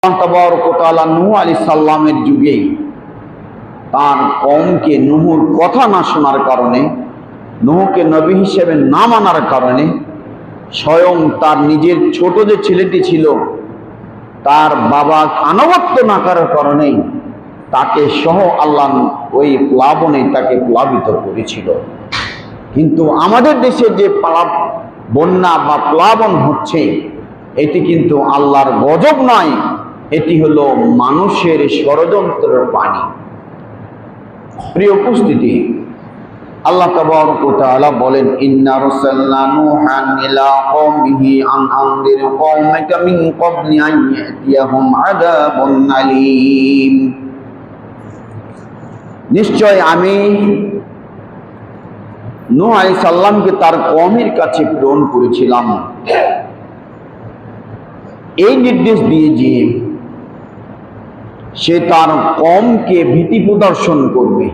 তাবারক ওয়া তাআলা নূহ আলাইহিস সালামের যুগে তার কওমকে নূহর কথা না শোনার কারণে, নূহকে নবী হিসেবে না মানার কারণে, স্বয়ং তার নিজের ছোট যে ছেলেটি ছিল তার বাবা আনুগত্য না করার কারণে তাকে সহ আল্লাহ ওই প্লাবনে তাকে প্লাবিত করেছিল। কিন্তু আমাদের দেশে যে বন্যা বা প্লাবন হচ্ছে, এটি কিন্তু আল্লাহর গজব নয়, এটি হলো মানুষের ষড়যন্ত্রের পানি। প্রিয় উপস্থিতি, আল্লাহ তাবারক ওয়া তাআলা বলেন, ইন্না রাসালনা নূহান ইলা কওমিহি আন আনদির কওমাকা মিন ক্বাবলি আন ইয়াতিয়াহুম আযাবুন আলীম। নিশ্চয় আমি নূহ আলাইহিস সালামকে তার কওমের কাছে প্রেরণ করেছিলাম এই নির্দেশ দিয়ে যে সে তার কওমকে ভীতি প্রদর্শন করবে।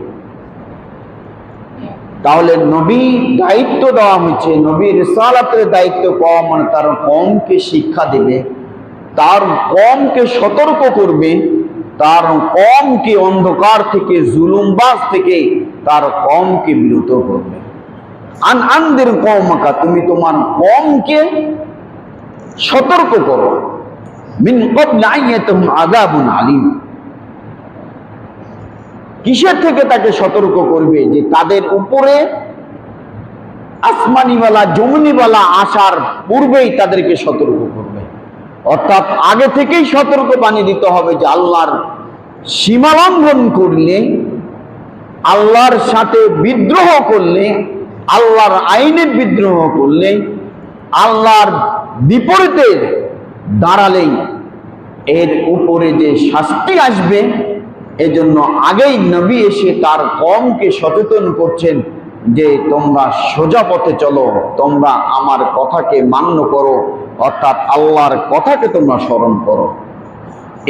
তাহলে নবী দায়িত্ব দেওয়া হয়েছে, নবীর রিসালাতের দায়িত্ব পাওয়া মানে তার কওমকে শিক্ষা দেবে, তার কওমকে সতর্ক করবে, তার কওমকে অন্ধকার থেকে, জুলুমবাজ থেকে তার কওমকে বিরত করবে। আনদির কওমাকা, তুমি তোমার কওমকে সতর্ক করো, মিন ক্বাবলি আন ইয়াতিয়াহুম আযাবুন আলীম। কিসের থেকে তাকে সতর্ক করবে? যে তাদের উপরে আসমানিওয়ালা জমিনিওয়ালা আসার পূর্বেই তাদেরকে সতর্ক করবে। অর্থাৎ আগে থেকেই সতর্ক বাণী দিতে হবে যে আল্লাহর সীমা লঙ্ঘন করলে, আল্লাহর সাথে বিদ্রোহ করলে, আল্লাহর আইনের বিদ্রোহ করলে, আল্লাহর বিপরীতে দাঁড়ালেই এর উপরে যে শাস্তি আসবে, এজন্য আগেই নবী এসে তার কওমকে সচেতন করছেন যে তোমরা সোজা পথে চলো, তোমরা আমার কথাকে মান্য করো, অর্থাৎ আল্লাহর কথাকে তোমরা স্মরণ করো।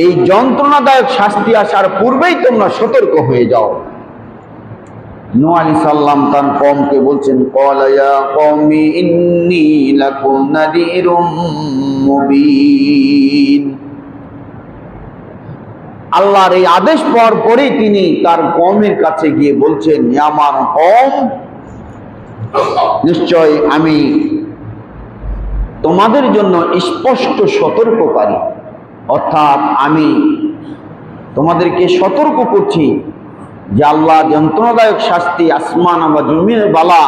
এই যন্ত্রণাদায়ক শাস্তি আসার পূর্বেই তোমরা সতর্ক হয়ে যাও। নূহ আলাইহিস সালাম তার কওমকে বলছেন, ক্বালা ইয়া কওমি ইন্নী লাকুম নাযীরুম মুবিন। আল্লাহর এই আদেশ পাওয়ার পরেই তিনি তার কওমের কাছে গিয়ে বলছেন, আমার কওম, নিশ্চয় আমি তোমাদের জন্য স্পষ্ট সতর্ককারী, অর্থাৎ আমি তোমাদেরকে সতর্ক করছি যে আল্লাহ যন্ত্রণাদায়ক শাস্তি আসমান বা জমিনের বালা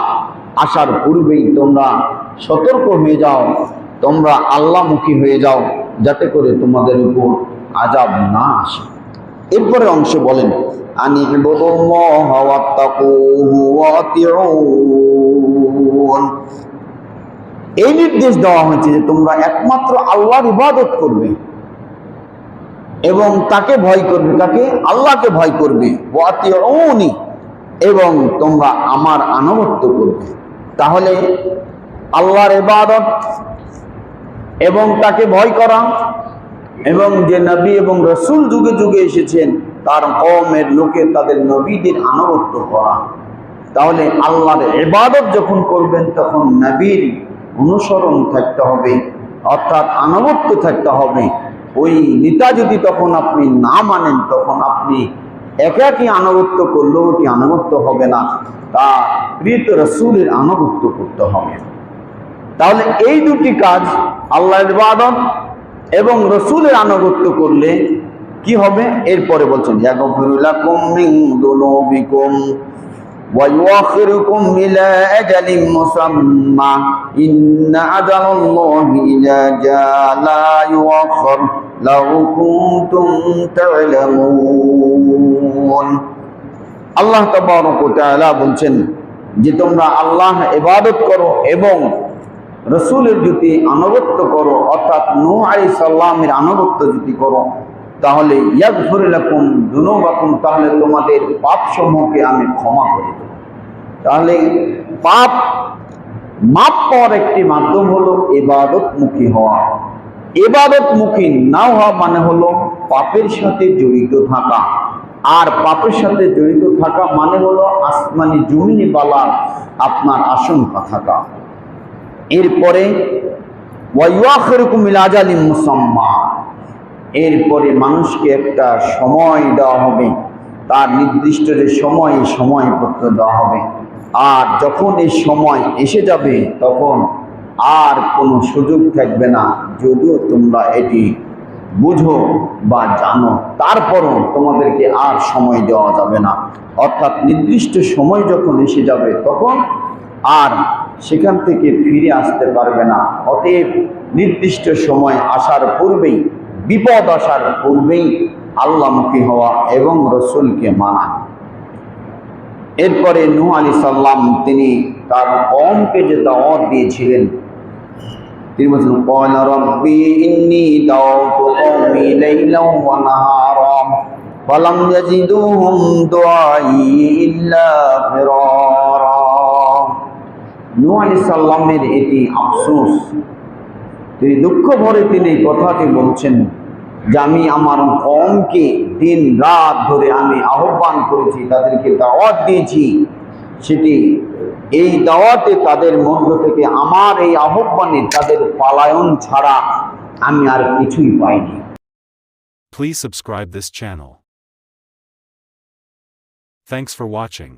আসার পূর্বেই তোমরা সতর্ক হয়ে যাও, তোমরা আল্লাহমুখী হয়ে যাও, যাতে করে তোমাদের উপর আযাব না আসে। এরপরে অংশ বলেন, আনি ইবুদুল্লাহ ওয়াত্তাকুহু ওয়াতিউন। এই নির্দেশ দেওয়া হয়েছে যে তোমরা একমাত্র আল্লাহর ইবাদত করবে এবং তাকে ভয় করবে। তাকে? আল্লাহকে ভয় করবে। ওয়াতিউনি, এবং তোমরা আমার আনুগত্য করবে। তাহলে আল্লাহর ইবাদত এবং তাকে ভয় করা এবং যে নবী এবং রাসূল যুগে যুগে এসেছেন তার কওমের লোকে তাদের নবীদের আনুগত্য করা। তাহলে আল্লাহর ইবাদত যখন করবেন তখন নবীর অনুসরণ থাকতে হবে, অর্থাৎ আনুগত্য থাকতে হবে। ওই নেতা যদি তখন আপনি না মানেন, তখন আপনি একাকী আনুগত্য করলেও ওটি আনুগত্য হবে না, তা প্রিয় রাসূলের আনুগত্য করতে হবে। তাহলে এই দুটি কাজ, আল্লাহর ইবাদত এবং রাসূলের আনুগত্য করলে কি হবে? এরপরে বলছেন, ইয়াগফিরু লাকুম মিন যুনুবিকুম ওয়া ইউআখিরুকুম ইলা আজালিন মুসাম্মা ইন্না আজালাল্লাহি ইযা জাআ লা ইউআখির লাউ কুনতুম তা'লামুন। আল্লাহ তাবারক ওয়া তাআলা বলছেন যে তোমরা আল্লাহ ইবাদত করো এবং রাসূলের যদি আনুগত্য করো, অর্থাৎ নূহ আলাইহিস সালামের আনুগত্য যদি করো, তাহলে ইয়াগফির লাকুম যুনুবাকুম, তাহলে তোমাদের পাপসমূহকে আমি ক্ষমা করে দেব। তাহলে পাপ মাপ পাওয়ার একটি মাধ্যম হলো ইবাদতমুখী হওয়া। ইবাদতমুখী না হওয়া মানে হলো পাপের সাথে জড়িত থাকা, আর পাপের সাথে জড়িত থাকা মানে হলো আসমানি জমিনি বালা আপনার আশঙ্কা থাকা। এরপরে ওয়া ইউআখিরুকুম ইলা আজালিন মুসাম্মা, এরপরে মানুষকে একটা সময় দেওয়া হবে, তার নির্দিষ্ট যে সময়, এই সময়পত্র দেওয়া হবে। আর যখন এই সময় এসে যাবে তখন আর কোনো সুযোগ থাকবে না, যদিও তোমরা এটি বুঝো বা জানো, তারপরও তোমাদেরকে আর সময় দেওয়া যাবে না। অর্থাৎ নির্দিষ্ট সময় যখন এসে যাবে তখন আর সেখান থেকে ফিরে আসতে পারবে না। অতএব নির্দিষ্ট সময় আসার পূর্বেই, বিপদ আসার পূর্বেই আল্লাহমুখী হওয়া এবং রসুলকে মানা। এরপরে নূহ আলাইহিস সালাম তিনি তার কওমকে যে দাওয়াত দিয়েছিলেন, তিনি বলেছেন ক্বালা রাব্বি ইন্নী দাওতু কওমি লাইলান ওয়া নাহারা ফালাম ইয়াজিদুহুম দুআই ইল্লা ফিরারা। নূহ আলাইহিস সালামের এটি আফসোস, তিনি দুঃখ ভরে তিনি এই কথাটি বলছেন যে আমি আমার কওমকে দিন রাত ধরে আমি আহ্বান করেছি, তাদেরকে দাওয়াত দিয়েছি, সেটি এই দাওয়াতে তাদের মধ্য থেকে আমার এই আহ্বানে তাদের পলায়ন ছাড়া আমি আর কিছুই পাইনি। Please subscribe this channel. Thanks for watching.